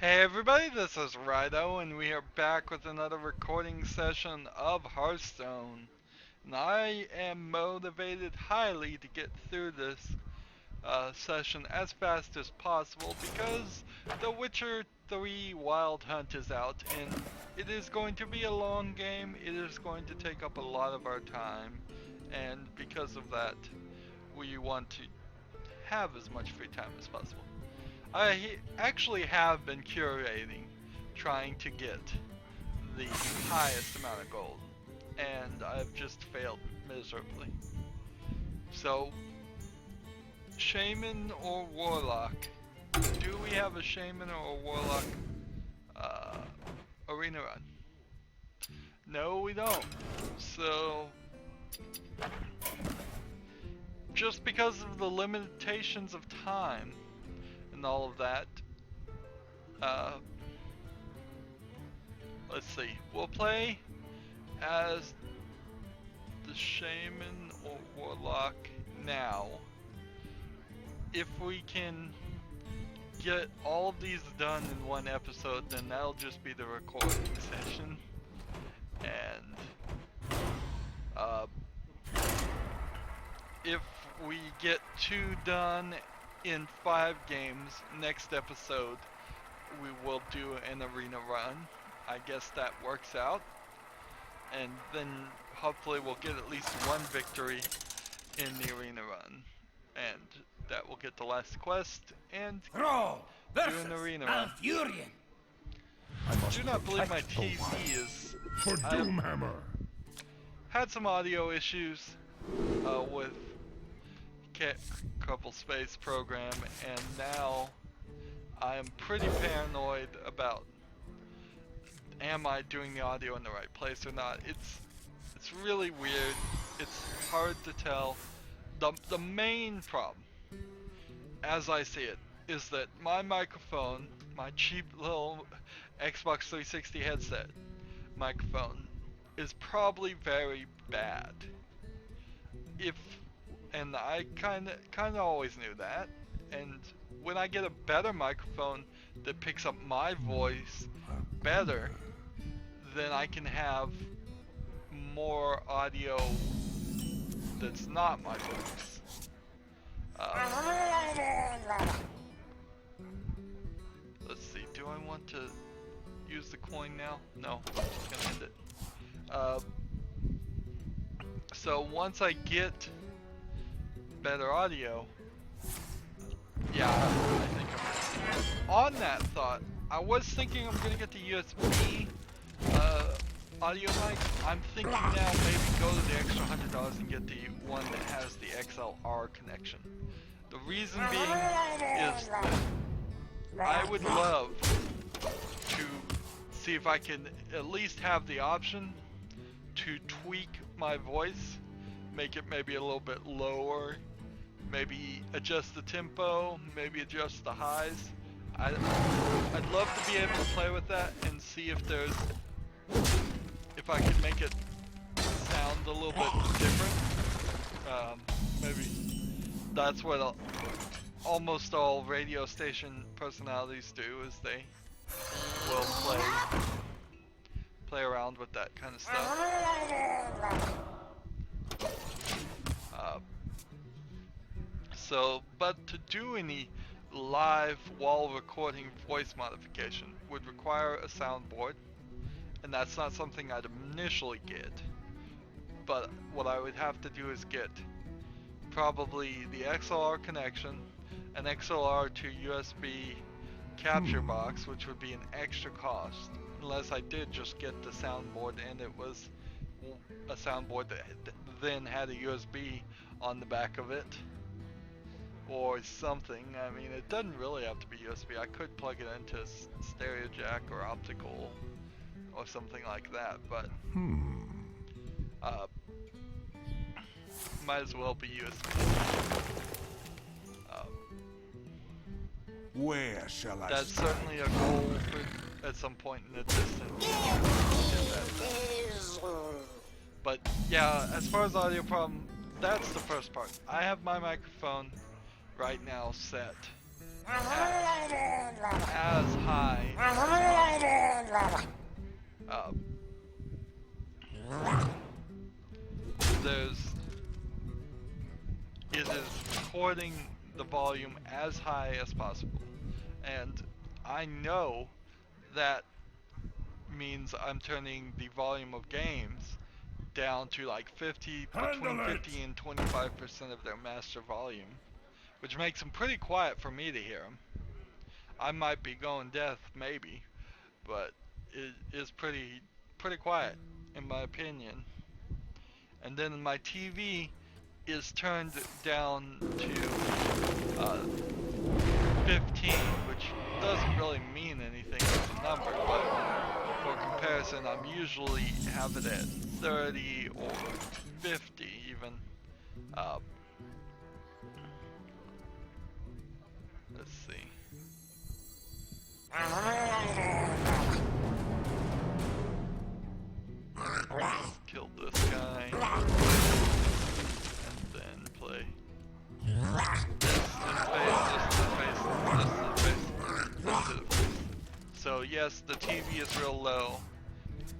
Hey everybody, this is Rydo, and we are back with another recording session of Hearthstone. And I am motivated highly to get through this session as fast as possible because The Witcher 3 Wild Hunt is out, and it is going to be a long game. It is going to take up a lot of our time, and because of that, we want to have as much free time as possible. I actually have been curating, trying to get the highest amount of gold, and I've just failed miserably. So, Shaman or Warlock? Do we have a Shaman or a Warlock arena run? No, we don't. So, just because of the limitations of time and all of that, let's see. We'll play as the Shaman or Warlock now. If we can get all of these done in one episode, then that'll just be the recording session. And if we get 2 done in 5 games, next episode we will do an arena run. I guess that works out, and then hopefully we'll get at least 1 victory in the arena run, and that will get the last quest and do an arena run. I do not believe my TV is... For Doomhammer! Had some audio issues with couple space program, and now I am pretty paranoid about, am I doing the audio in the right place or not. It's really weird. It's hard to tell. The main problem, as I see it, is that my microphone, my cheap little Xbox 360 headset microphone, is probably very bad. And I kind of always knew that. And when I get a better microphone that picks up my voice better, then I can have more audio that's not my voice. Let's see, do I want to use the coin now? No, I'm just gonna end it. So once I get better audio, yeah, I think I'm on that thought. I was thinking I'm gonna get the USB audio mic. I'm thinking now maybe go to the extra $100 and get the one that has the XLR connection. The reason being is that I would love to see if I can at least have the option to tweak my voice, make it maybe a little bit lower, maybe adjust the tempo, maybe adjust the highs. I'd love to be able to play with that and see if I can make it sound a little bit different. Maybe that's what almost all radio station personalities do, is they will play around with that kind of stuff. But to do any live wall recording voice modification would require a soundboard, and that's not something I'd initially get. But what I would have to do is get probably the XLR connection, an XLR to USB capture box, which would be an extra cost, unless I did just get the soundboard and it was a soundboard that then had a USB on the back of it or something. I mean, it doesn't really have to be USB. I could plug it into stereo jack or optical or something like that, but might as well be USB. Where shall I That's start? certainly a goal for, at some point in the distance. But yeah, as far as the audio problem, that's the first part. I have my microphone right now set as high recording the volume as high as possible. And I know that means I'm turning the volume of games down to like between 50 and 25% of their master volume, which makes them pretty quiet for me to hear them. I might be going deaf, maybe, but it is pretty quiet, in my opinion. And then my TV is turned down to 15, which doesn't really mean anything as a number, but for comparison, I'm usually have it at 30 or 50 even. Let's see. Killed this guy. And then play this in the face, this in the face, this in the face, this to the face. So yes, the TV is real low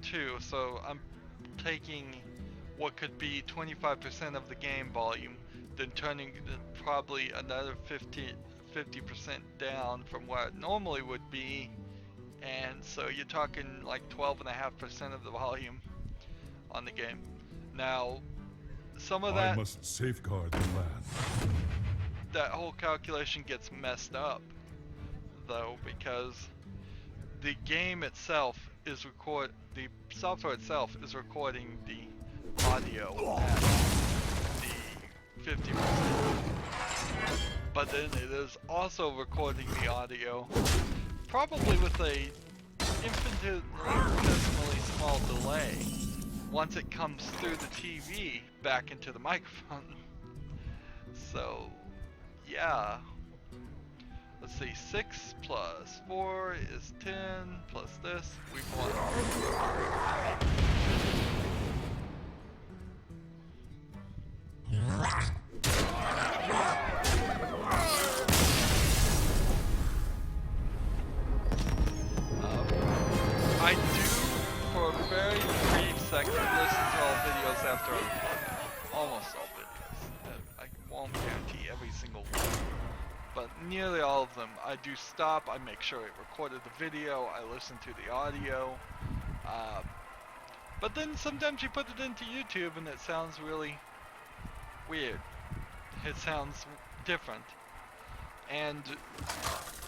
too, so I'm taking what could be 25% of the game volume, then turning probably another 50% down from what it normally would be, and so you're talking like 12.5% of the volume on the game. Now, some of that I must safeguard the land. That whole calculation gets messed up, though, because the game itself is the software itself is recording the audio at the 50%, but then it is also recording the audio, probably with a infinitesimally small delay, once it comes through the TV back into the microphone. So, yeah. Let's see, 6 plus 4 is 10, plus this, we've won. I do, for a very brief second, listen to all videos after I record them. Almost all videos. I won't guarantee every single one, but nearly all of them. I do stop, I make sure it recorded the video, I listen to the audio. But then sometimes you put it into YouTube and it sounds really weird. It sounds different. And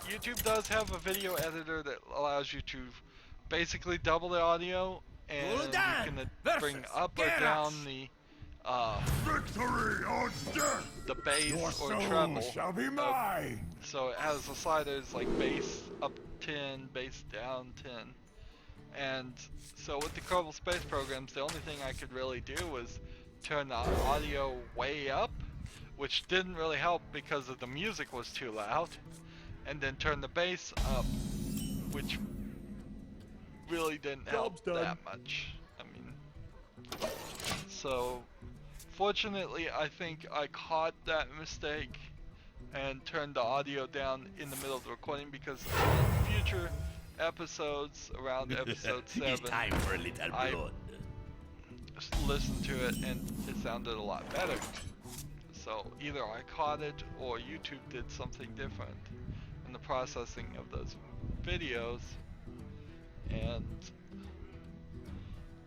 YouTube does have a video editor that allows you to basically double the audio, and you can bring up or down the Victory or death! the bass Your or soul treble. shall be mine! So it has the sliders like bass up 10, bass down 10. And so with the Kerbal Space programs, the only thing I could really do was turn the audio way up, which didn't really help because the music was too loud, and then turn the bass up, which really didn't help that much. I mean, so fortunately I think I caught that mistake and turned the audio down in the middle of the recording, because in future episodes, around episode 7, It's time for a little blood. Listened to it and it sounded a lot better. So either I caught it or YouTube did something different in the processing of those videos. And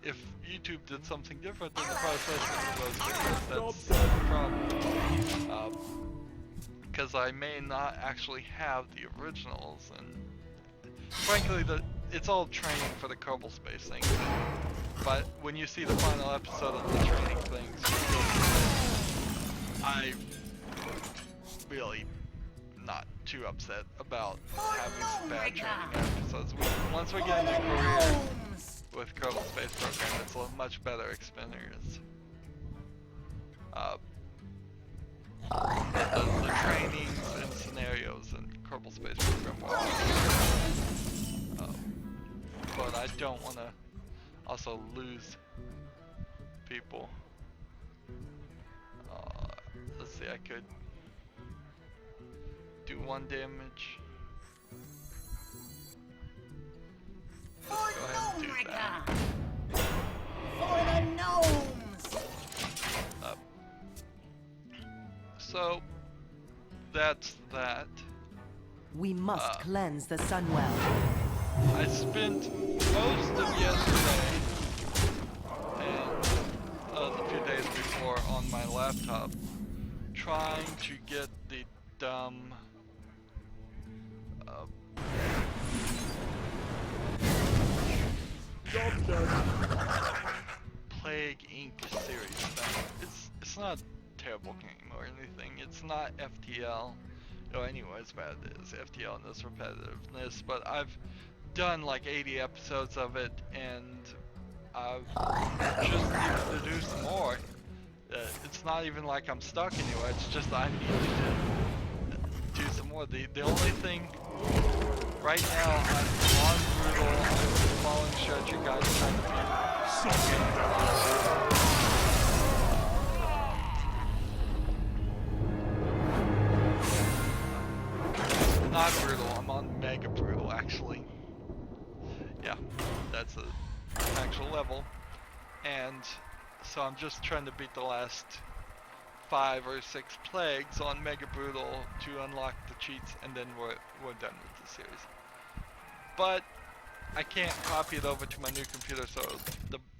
if YouTube did something different in the processing of those videos, that's the problem. Because I may not actually have the originals, and frankly, it's all training for the Kerbal Space thing. But when you see the final episode of the training things, I'm really not too upset about having some bad training episodes. Once we get into career with Kerbal Space Program, it's a much better experience. The trainings and scenarios in Kerbal Space Program are but I don't want to also lose people. Let's see, I could do 1 damage. Let's go ahead and do that. For the gnomes! So, that's that. We must cleanse the Sunwell. I spent most of yesterday and the few days before on my laptop trying to get the dumb Plague Inc. series thing. It's not a terrible game or anything. It's not FTL. Oh, anyways, bad it is FTL in this repetitiveness, but I've done like 80 episodes of it, and I've just needed to do some more. It's not even like I'm stuck anywhere, it's just I need to do some more. The only thing, right now I'm on Brutal, I'm following stretch, you guys trying to not Brutal, I'm on Mega Brutal actually. Yeah, that's an actual level. And so I'm just trying to beat the last 5 or 6 plagues on Mega Brutal to unlock the cheats, and then we're done with the series. But I can't copy it over to my new computer, so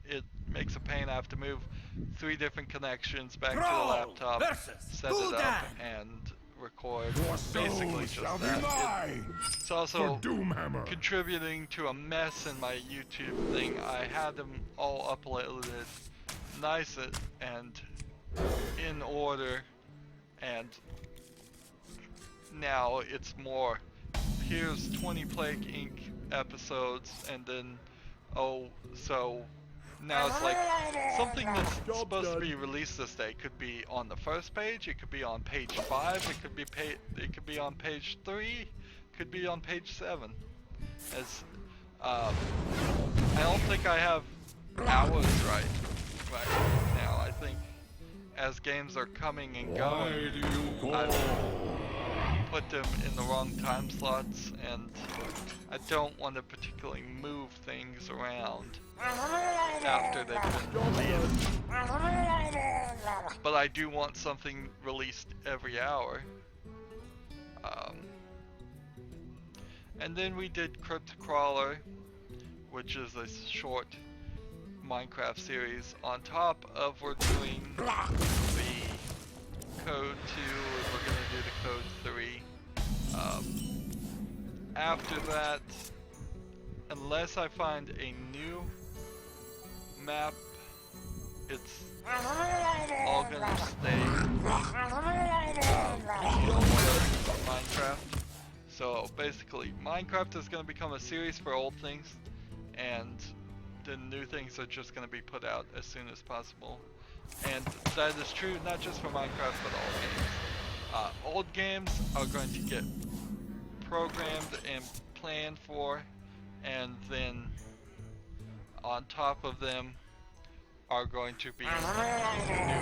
it makes a pain. I have to move 3 different connections back to the laptop, set it up, and record basically just that. It's also contributing to a mess in my YouTube thing. I had them all uploaded nice and in order, and now it's more, here's 20 Plague Inc. episodes, and then so now it's like something that's supposed to be released this day could be on the first page, it could be on page 5, it could be on page 3, it could be on page 7. As I don't think I have hours right now. I think as games are coming and going, I've put them in the wrong time slots, and I don't want to particularly move things around after they've been released. But I do want something released every hour. And then we did Crypt Crawler, which is a short Minecraft series. On top of we're doing the code 2, and we're going to do the code 3. After that, unless I find a new map, it's all going to stay Minecraft. So basically, Minecraft is going to become a series for old things, and the new things are just going to be put out as soon as possible. And that is true not just for Minecraft, but all games. Old games are going to get programmed and planned for, and then on top of them are going to be new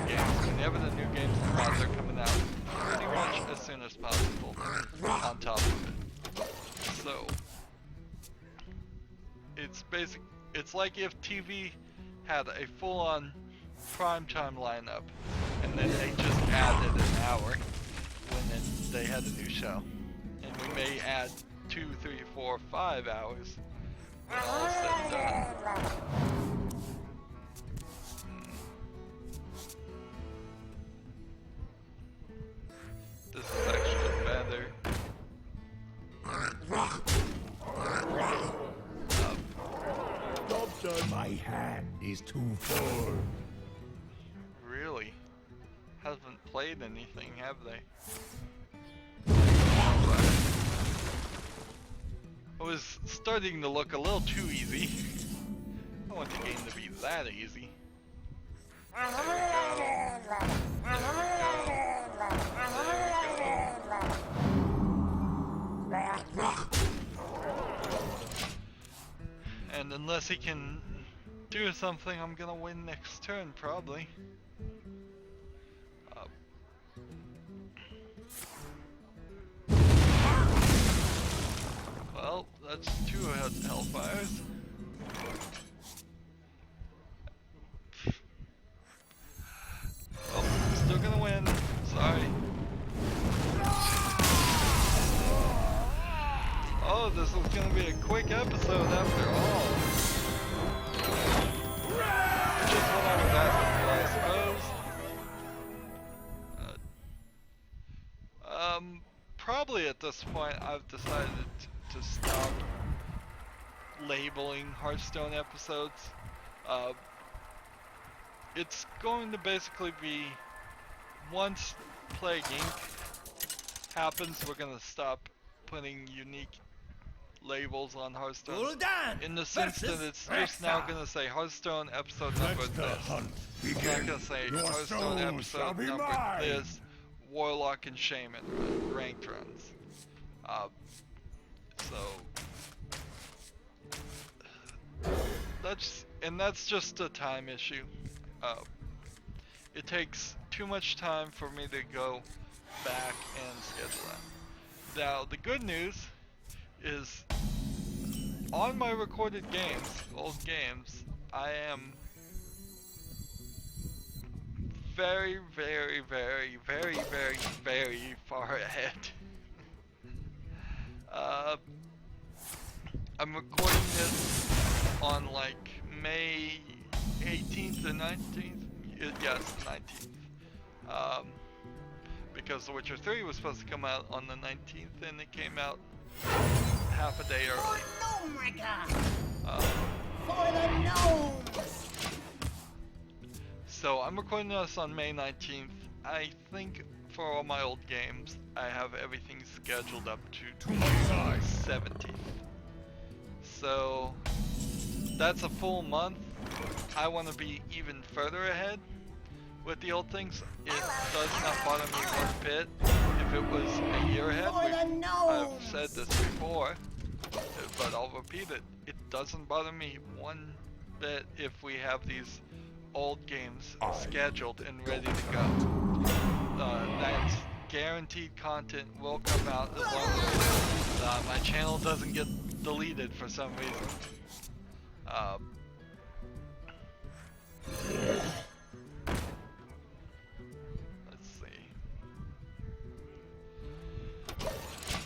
games. Whenever the new games come out, they're coming out pretty much as soon as possible on top of it. So it's like if TV had a full-on primetime lineup, and then they just added an hour when they had a new show. And we may add 2, 3, 4, 5 hours when all is said and done. This is actually better. My hand is too full. Really? Haven't played anything, have they? It was starting to look a little too easy. I want the game to be that easy. There we go. And unless he can do something, I'm gonna win next turn, probably. Well, that's 2 Hellfires. Oh, still gonna win. Sorry. Oh, this is gonna be a quick episode after all. Which is what I was asking for, I suppose. Probably at this point I've decided to stop labeling Hearthstone episodes. It's going to basically be once Plague Inc. happens, we're gonna stop putting unique labels on Hearthstone. In the sense that it's just now gonna say Hearthstone episode number this. It's not gonna say Hearthstone episode number this, Warlock and Shaman ranked runs. That's just a time issue. It takes too much time for me to go back and schedule that. Now, the good news is on my recorded games, old games, I am very, very, very, very, very, very far ahead. I'm recording this on like May 18th and 19th. Yes, the 19th. Because The Witcher 3 was supposed to come out on the 19th, and it came out half a day early. For the gnomes! So I'm recording this on May 19th. I think for all my old games, I have everything scheduled up to July 17th. So that's a full month. I want to be even further ahead with the old things. It does not bother me one bit if it was a year ahead. I've said this before, but I'll repeat it. It doesn't bother me one bit if we have these old games scheduled and ready to go. That's guaranteed content will come out as long as my channel doesn't get deleted for some reason. Let's see.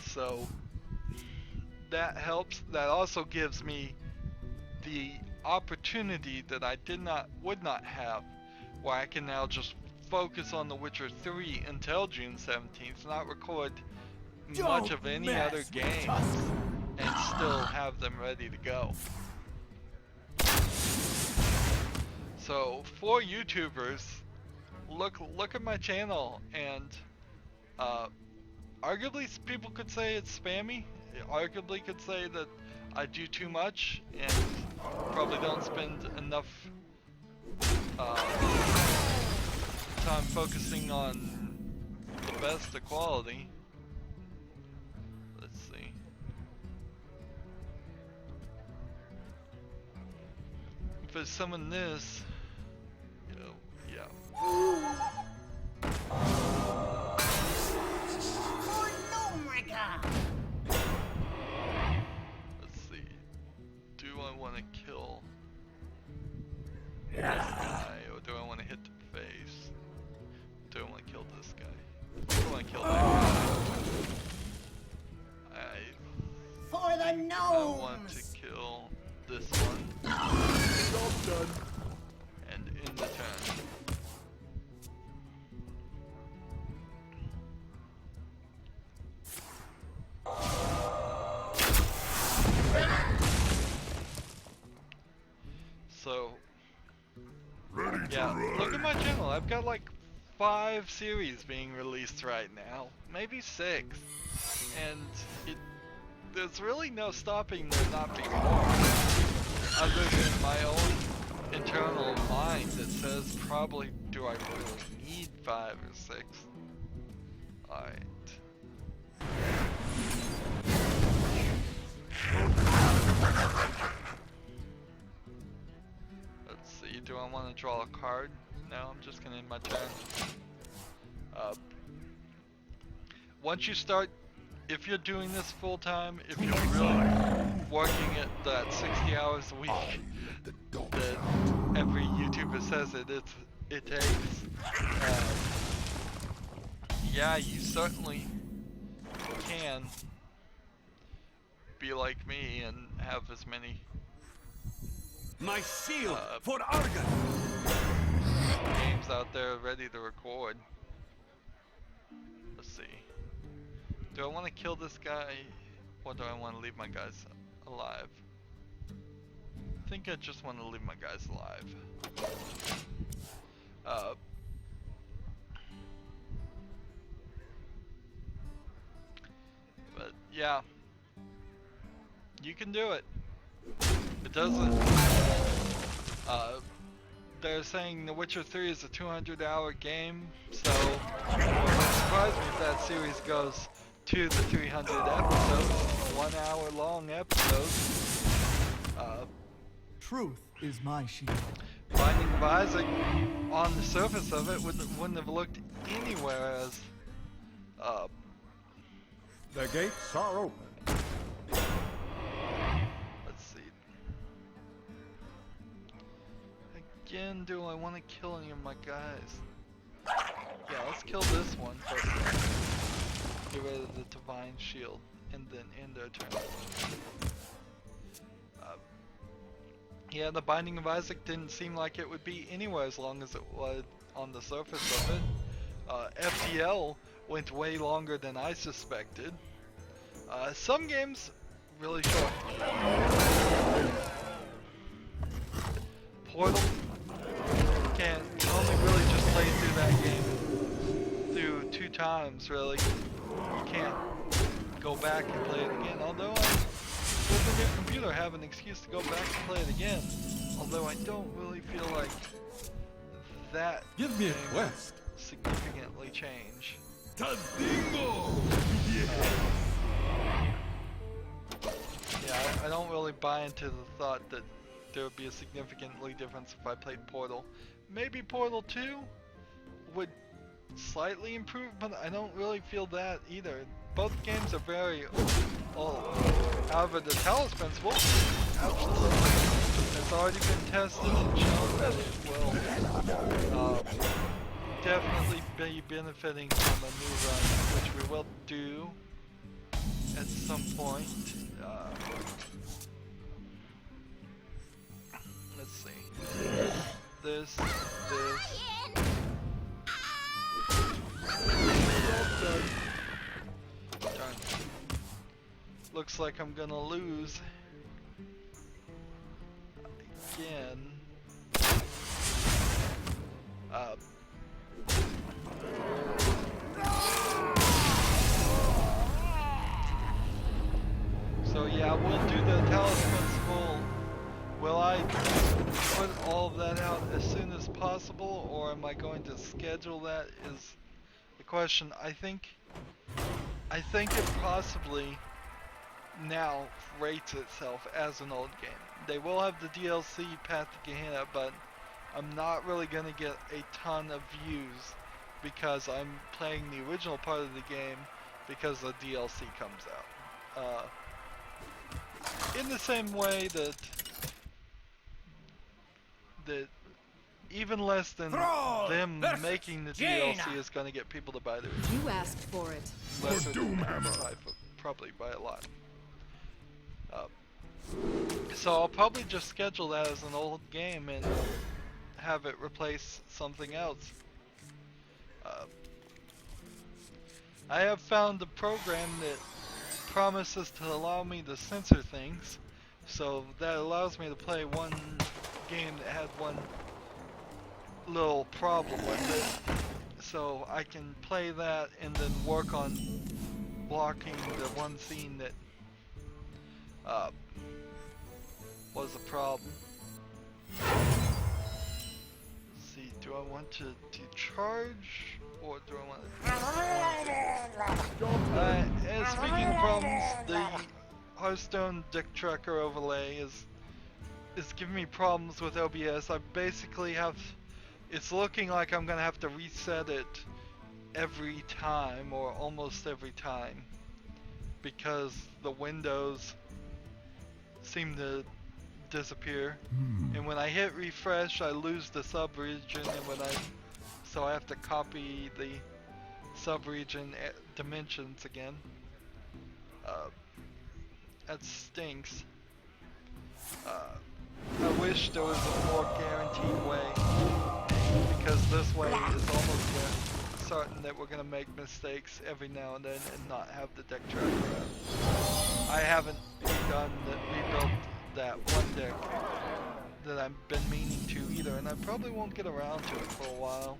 So that helps. That also gives me the opportunity that I would not have, where I can now just focus on The Witcher 3 until June 17th, not record much of any other games, and still have them ready to go. So for YouTubers, look at my channel, and arguably people could say it's spammy. Arguably could say that I do too much and probably don't spend enough time focusing on the best of quality. Let's see. If it's someone this, yeah. Let's see. Do I want to kill this guy, or do I want to hit the face? Do I want to kill this guy? Do I want to kill that guy? For the gnomes! I want to kill this one. Job done. And in the turn. So, yeah, look at my channel. I've got like 5 series being released right now, maybe 6, and there's really no stopping there not being more, other than my own internal mind that says probably do I really need 5 or 6. Alright. Let's see, do I want to draw a card? No, I'm just gonna end my turn. Once you start, if you're doing this full time, if you're really working at that 60 hours a week that every YouTuber says it takes, yeah, you certainly can be like me and have as many My shield for Argon. games out there ready to record. Let's see. Do I want to kill this guy, or do I want to leave my guys alive? I think I just want to leave my guys alive. But yeah, you can do it. It doesn't. They're saying The Witcher 3 is a 200-hour game, so it wouldn't surprise me if that series goes 2 to 300 episodes, 1 hour long episodes. Truth is my shield. Binding of Isaac, on the surface of it, wouldn't have looked anywhere as The gates are open. let's see. Again, do I want to kill any of my guys? Yeah, let's kill this one first. Get rid of the Divine Shield, and then end their turn. Yeah, the Binding of Isaac didn't seem like it would be anywhere as long as it was on the surface of it. FTL went way longer than I suspected. Some games really short. Portal can only really just play through that game through 2 times, really. You can't go back and play it again, although I, with the new computer, have an excuse to go back and play it again. Although I don't really feel like that Give me a game quest. significantly change. Tadingo! Yeah, I don't really buy into the thought that there would be a significantly difference if I played Portal. Maybe Portal 2 would slightly improve, but I don't really feel that either. Both games are very old. However, the Talisman's will absolutely. It's already been tested and shown that it will definitely be benefiting from a new run, which we will do at some point. Let's see. This. Darn. Looks like I'm gonna lose again. So yeah, we'll do the Talisman's full. Will I put all of that out as soon as possible, or am I going to schedule that is the question. I think it possibly now rates itself as an old game. They will have the DLC Path to Gehenna, but I'm not really going to get a ton of views because I'm playing the original part of the game because the DLC comes out. In the same way that even less than them making the DLC is going to get people to buy the original. You asked for it. Lesser than probably by a lot. So I'll probably just schedule that as an old game and have it replace something else. I have found a program that promises to allow me to censor things, so that allows me to play one game that had one little problem with it, so I can play that and then work on blocking the one scene that was a problem. Let's see, do I want to charge or do I want to? And speaking of problems, the Hearthstone deck tracker overlay is giving me problems with OBS. I basically have. It's looking like I'm gonna have to reset it every time, or almost every time, because the windows seem to disappear. And when I hit refresh, I lose the sub-region, and so I have to copy the sub-region dimensions again. That stinks. I wish there was a more guaranteed way, because this way is almost certain that we're gonna make mistakes every now and then and not have the deck tracker out. I haven't rebuilt that one deck that I've been meaning to either, and I probably won't get around to it for a while.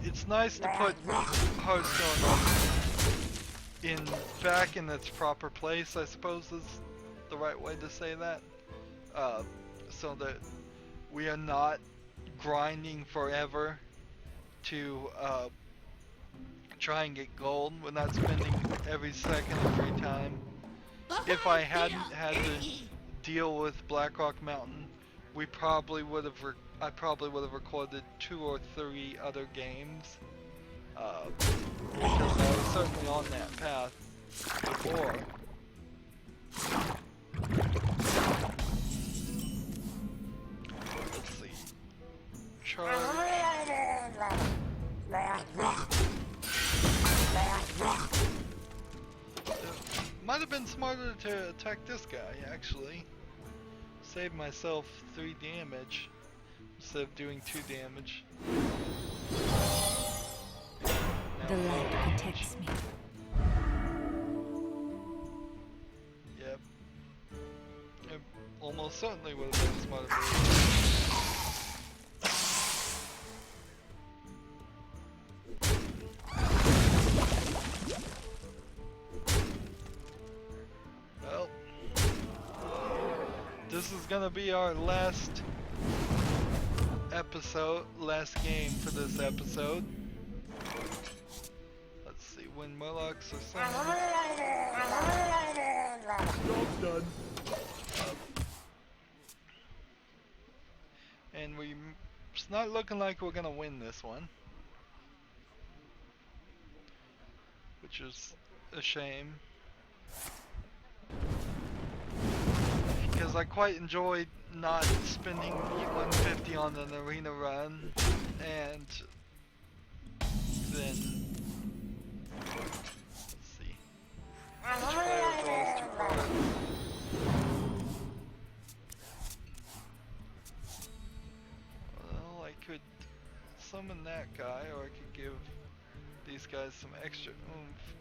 It's nice to put Hearthstone back in its proper place, I suppose is the right way to say that. So that we are not grinding forever to try and get gold. We're not spending every second of free time. If I hadn't had to deal with Blackrock Mountain, I probably would have recorded 2 or 3 other games, because I was certainly on that path before. Let's see. Charge. Might have been smarter to attack this guy, actually. Save myself 3 damage instead of doing 2 damage. The light protects me. Yep. It almost certainly would have been smarter. Well, this is gonna be our last game for this episode. Let's see, when Murlocs are summoned. Job's done. And it's not looking like we're gonna win this one, which is a shame, because I quite enjoyed not spending 150 on an arena run, and then let's see, each player draws 2 cards. Well, I could summon that guy, or I could give these guys some extra oomph.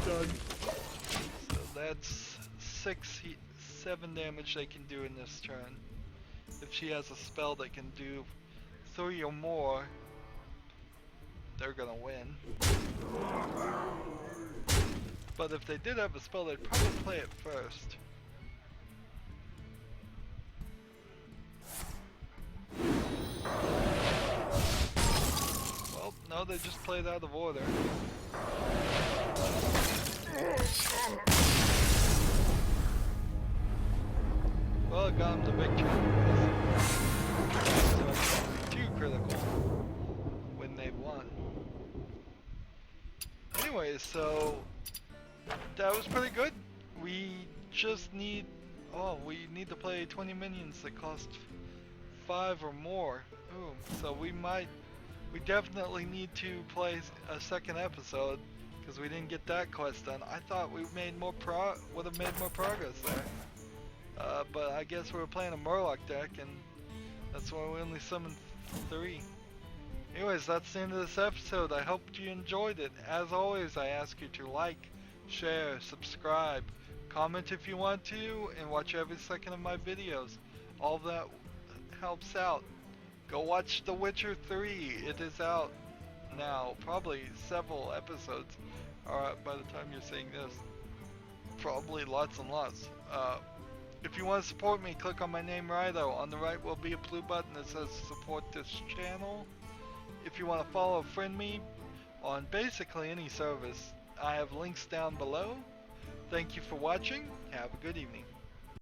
So that's 7 damage they can do in this turn. If she has a spell that can do 3 or more, they're gonna win. But if they did have a spell, they'd probably play it first. Well, no, they just played out of order. Well, it got him the big turn. So it's not too critical when they won. Anyway, so that was pretty good. We just need, we need to play 20 minions that cost 5 or more. Ooh, so we definitely need to play a second episode, because we didn't get that quest done. I thought we would have made more progress there. But I guess we were playing a Murloc deck, and that's why we only summoned 3. Anyways, that's the end of this episode. I hope you enjoyed it. As always, I ask you to like, share, subscribe, comment if you want to, and watch every second of my videos. All that helps out. Go watch The Witcher 3. It is out now. Probably several episodes are out by the time you're seeing this. Probably lots and lots. If you want to support me, click on my name, Rydo. On the right will be a blue button that says support this channel. If you want to follow or friend me on basically any service, I have links down below. Thank you for watching. Have a good evening.